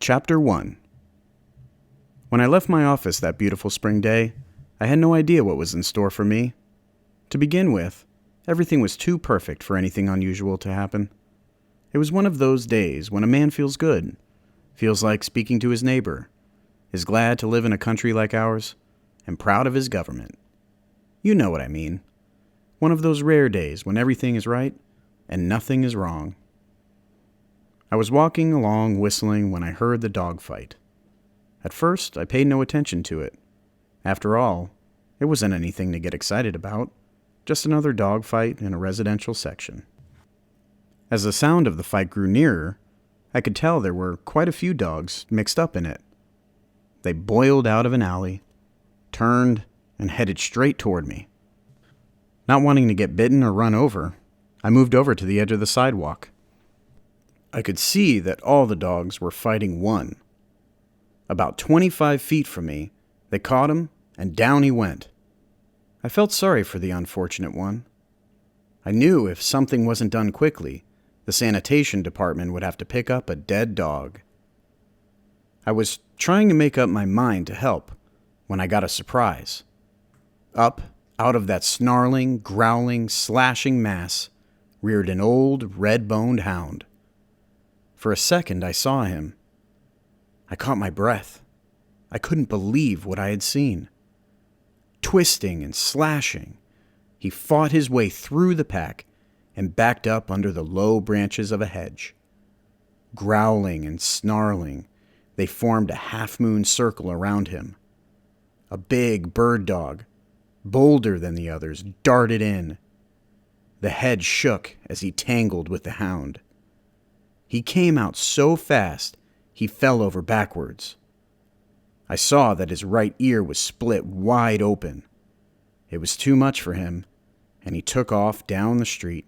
Chapter 1. When I left my office that beautiful spring day, I had no idea what was in store for me. To begin with, everything was too perfect for anything unusual to happen. It was one of those days when a man feels good, feels like speaking to his neighbor, is glad to live in a country like ours, and proud of his government. You know what I mean. One of those rare days when everything is right and nothing is wrong. I was walking along whistling when I heard the dogfight. At first, I paid no attention to it. After all, it wasn't anything to get excited about, just another dogfight in a residential section. As the sound of the fight grew nearer, I could tell there were quite a few dogs mixed up in it. They boiled out of an alley, turned, and headed straight toward me. Not wanting to get bitten or run over, I moved over to the edge of the sidewalk. I could see that all the dogs were fighting one. About 25 feet from me, they caught him, and down he went. I felt sorry for the unfortunate one. I knew if something wasn't done quickly, the sanitation department would have to pick up a dead dog. I was trying to make up my mind to help when I got a surprise. Up, out of that snarling, growling, slashing mass, reared an old, red-boned hound. For a second, I saw him. I caught my breath. I couldn't believe what I had seen. Twisting and slashing, he fought his way through the pack and backed up under the low branches of a hedge. Growling and snarling, they formed a half-moon circle around him. A big bird dog, bolder than the others, darted in. The hedge shook as he tangled with the hound. He came out so fast, he fell over backwards. I saw that his right ear was split wide open. It was too much for him, and he took off down the street,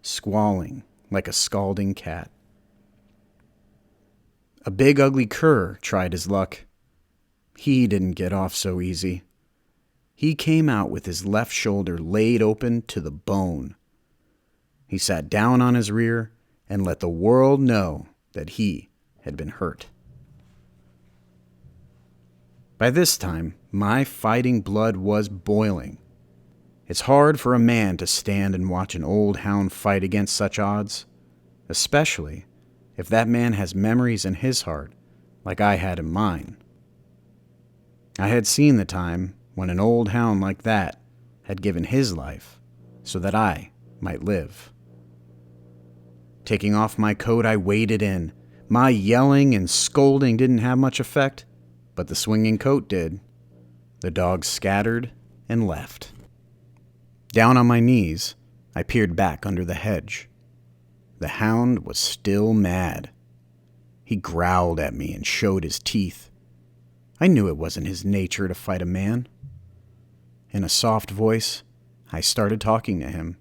squalling like a scalding cat. A big ugly cur tried his luck. He didn't get off so easy. He came out with his left shoulder laid open to the bone. He sat down on his rear and let the world know that he had been hurt. By this time, my fighting blood was boiling. It's hard for a man to stand and watch an old hound fight against such odds, especially if that man has memories in his heart like I had in mine. I had seen the time when an old hound like that had given his life so that I might live. Taking off my coat, I waded in. My yelling and scolding didn't have much effect, but the swinging coat did. The dogs scattered and left. Down on my knees, I peered back under the hedge. The hound was still mad. He growled at me and showed his teeth. I knew it wasn't his nature to fight a man. In a soft voice, I started talking to him.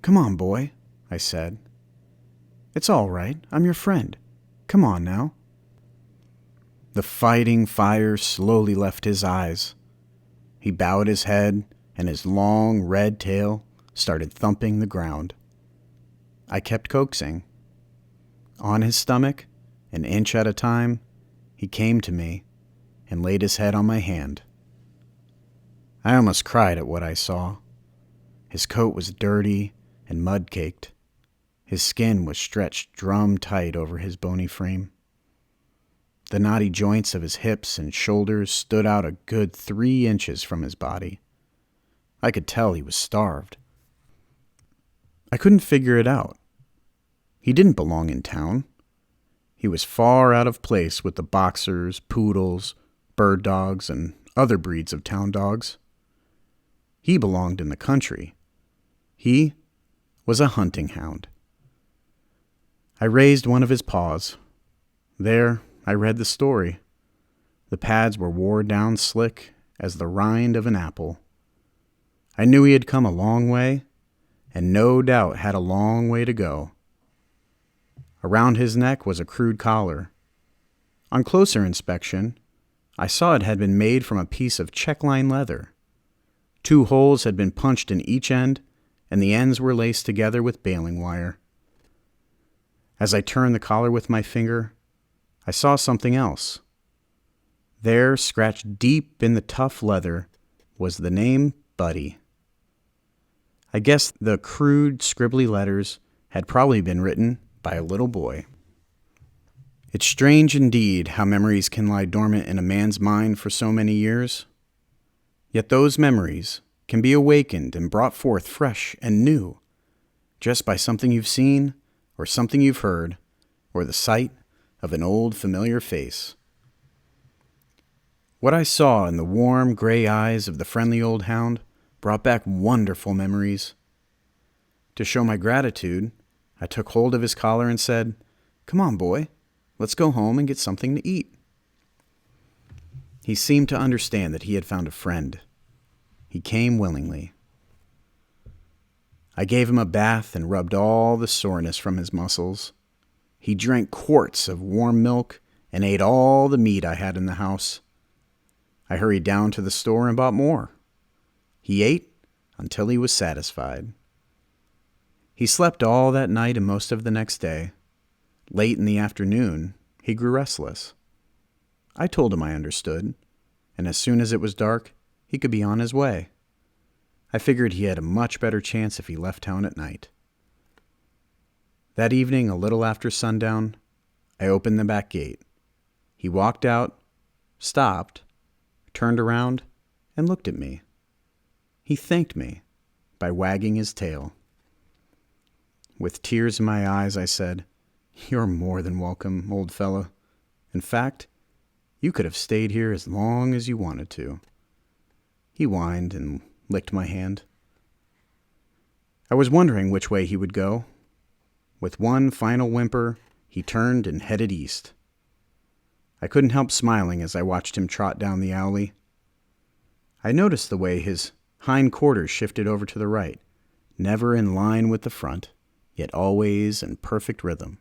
"Come on, boy," I said. "It's all right. I'm your friend. Come on now." The fighting fire slowly left his eyes. He bowed his head, and his long red tail started thumping the ground. I kept coaxing. On his stomach, an inch at a time, he came to me and laid his head on my hand. I almost cried at what I saw. His coat was dirty and mud-caked. His skin was stretched drum-tight over his bony frame. The knotty joints of his hips and shoulders stood out a good 3 inches from his body. I could tell he was starved. I couldn't figure it out. He didn't belong in town. He was far out of place with the boxers, poodles, bird dogs, and other breeds of town dogs. He belonged in the country. He was a hunting hound. I raised one of his paws. There, I read the story. The pads were wore down slick as the rind of an apple. I knew he had come a long way, and no doubt had a long way to go. Around his neck was a crude collar. On closer inspection, I saw it had been made from a piece of check-line leather. 2 holes had been punched in each end, and the ends were laced together with baling wire. As I turned the collar with my finger, I saw something else. There, scratched deep in the tough leather, was the name Buddy. I guess the crude, scribbly letters had probably been written by a little boy. It's strange indeed how memories can lie dormant in a man's mind for so many years. Yet those memories can be awakened and brought forth fresh and new, just by something you've seen, or something you've heard, or the sight of an old familiar face. What I saw in the warm gray eyes of the friendly old hound brought back wonderful memories. To show my gratitude, I took hold of his collar and said, "Come on, boy, let's go home and get something to eat." He seemed to understand that he had found a friend. He came willingly. I gave him a bath and rubbed all the soreness from his muscles. He drank quarts of warm milk and ate all the meat I had in the house. I hurried down to the store and bought more. He ate until he was satisfied. He slept all that night and most of the next day. Late in the afternoon, he grew restless. I told him I understood, and as soon as it was dark, he could be on his way. I figured he had a much better chance if he left town at night. That evening, a little after sundown, I opened the back gate. He walked out, stopped, turned around, and looked at me. He thanked me by wagging his tail. With tears in my eyes, I said, "You're more than welcome, old fella. In fact, you could have stayed here as long as you wanted to." He whined and licked my hand. I was wondering which way he would go. With one final whimper, he turned and headed east. I couldn't help smiling as I watched him trot down the alley. I noticed the way his hind quarters shifted over to the right, never in line with the front, yet always in perfect rhythm.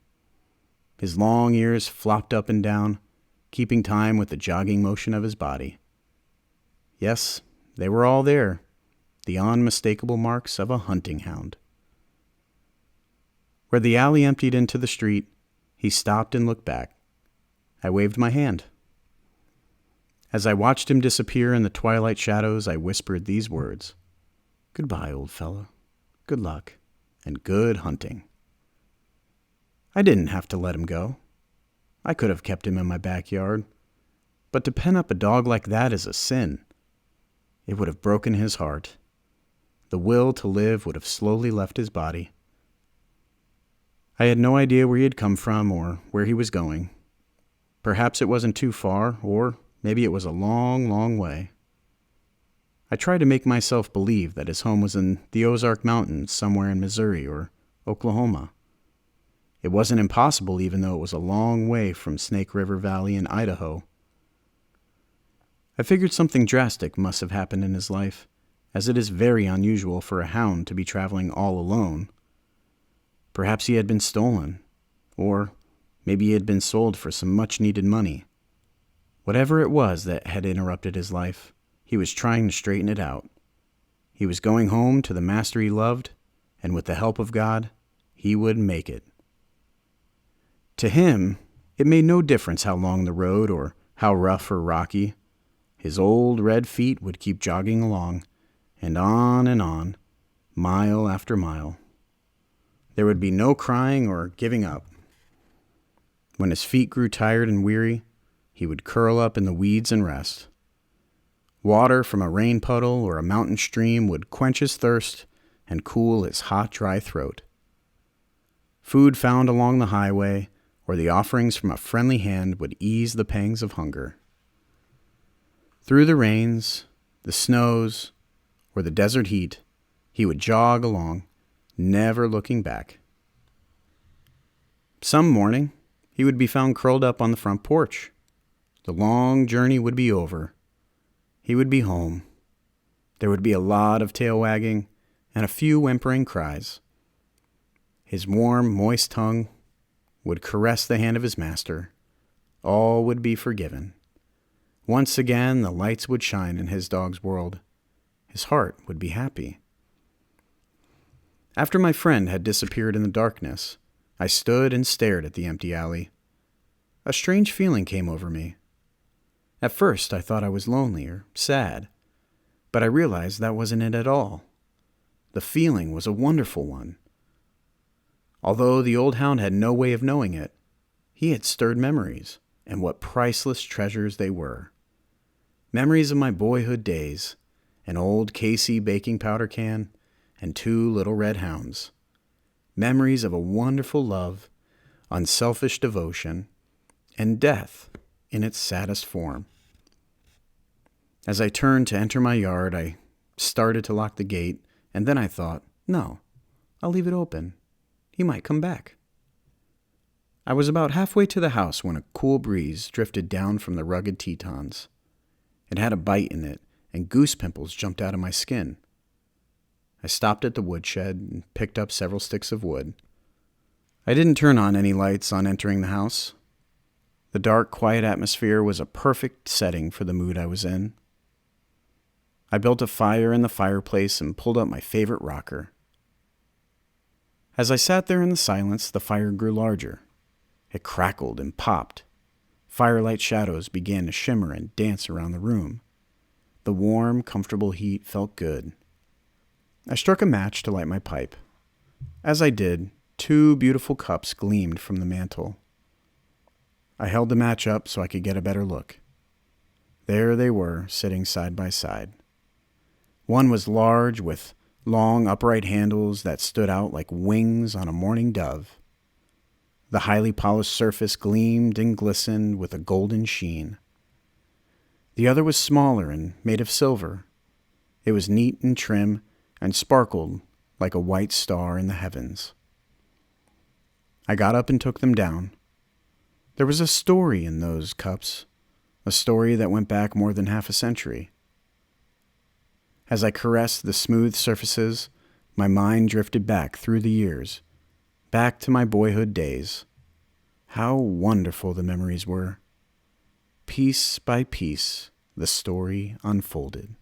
His long ears flopped up and down, keeping time with the jogging motion of his body. Yes, they were all there, the unmistakable marks of a hunting hound. Where the alley emptied into the street, he stopped and looked back. I waved my hand. As I watched him disappear in the twilight shadows, I whispered these words: "Goodbye, old fella. Good luck, and good hunting." I didn't have to let him go. I could have kept him in my backyard, but to pen up a dog like that is a sin. It would have broken his heart. The will to live would have slowly left his body. I had no idea where he had come from or where he was going. Perhaps it wasn't too far, or maybe it was a long, long way. I tried to make myself believe that his home was in the Ozark Mountains somewhere in Missouri or Oklahoma. It wasn't impossible even though it was a long way from Snake River Valley in Idaho. I figured something drastic must have happened in his life, as it is very unusual for a hound to be traveling all alone. Perhaps he had been stolen, or maybe he had been sold for some much-needed money. Whatever it was that had interrupted his life, he was trying to straighten it out. He was going home to the master he loved, and with the help of God, he would make it. To him, it made no difference how long the road or how rough or rocky. His old red feet would keep jogging along, and on, mile after mile. There would be no crying or giving up. When his feet grew tired and weary, he would curl up in the weeds and rest. Water from a rain puddle or a mountain stream would quench his thirst and cool his hot, dry throat. Food found along the highway or the offerings from a friendly hand would ease the pangs of hunger. Through the rains, the snows, or the desert heat, he would jog along, never looking back. Some morning, he would be found curled up on the front porch. The long journey would be over. He would be home. There would be a lot of tail wagging and a few whimpering cries. His warm, moist tongue would caress the hand of his master. All would be forgiven. Once again, the lights would shine in his dog's world. His heart would be happy. After my friend had disappeared in the darkness, I stood and stared at the empty alley. a strange feeling came over me. At first, I thought I was lonely or sad, but I realized that wasn't it at all. The feeling was a wonderful one. Although the old hound had no way of knowing it, he had stirred memories, and what priceless treasures they were. Memories of my boyhood days, an old KC baking powder can, and 2 little red hounds. Memories of a wonderful love, unselfish devotion, and death in its saddest form. As I turned to enter my yard, I started to lock the gate, and then I thought, no, I'll leave it open. He might come back. I was about halfway to the house when a cool breeze drifted down from the rugged Tetons. It had a bite in it, and goose pimples jumped out of my skin. I stopped at the woodshed and picked up several sticks of wood. I didn't turn on any lights on entering the house. The dark, quiet atmosphere was a perfect setting for the mood I was in. I built a fire in the fireplace and pulled up my favorite rocker. As I sat there in the silence, the fire grew larger. It crackled and popped. Firelight shadows began to shimmer and dance around the room. The warm, comfortable heat felt good. I struck a match to light my pipe. As I did, 2 beautiful cups gleamed from the mantel. I held the match up so I could get a better look. There they were, sitting side by side. One was large, with long, upright handles that stood out like wings on a morning dove. The highly polished surface gleamed and glistened with a golden sheen. The other was smaller and made of silver. It was neat and trim and sparkled like a white star in the heavens. I got up and took them down. There was a story in those cups, a story that went back more than half a century. As I caressed the smooth surfaces, my mind drifted back through the years, back to my boyhood days. How wonderful the memories were. Piece by piece, the story unfolded.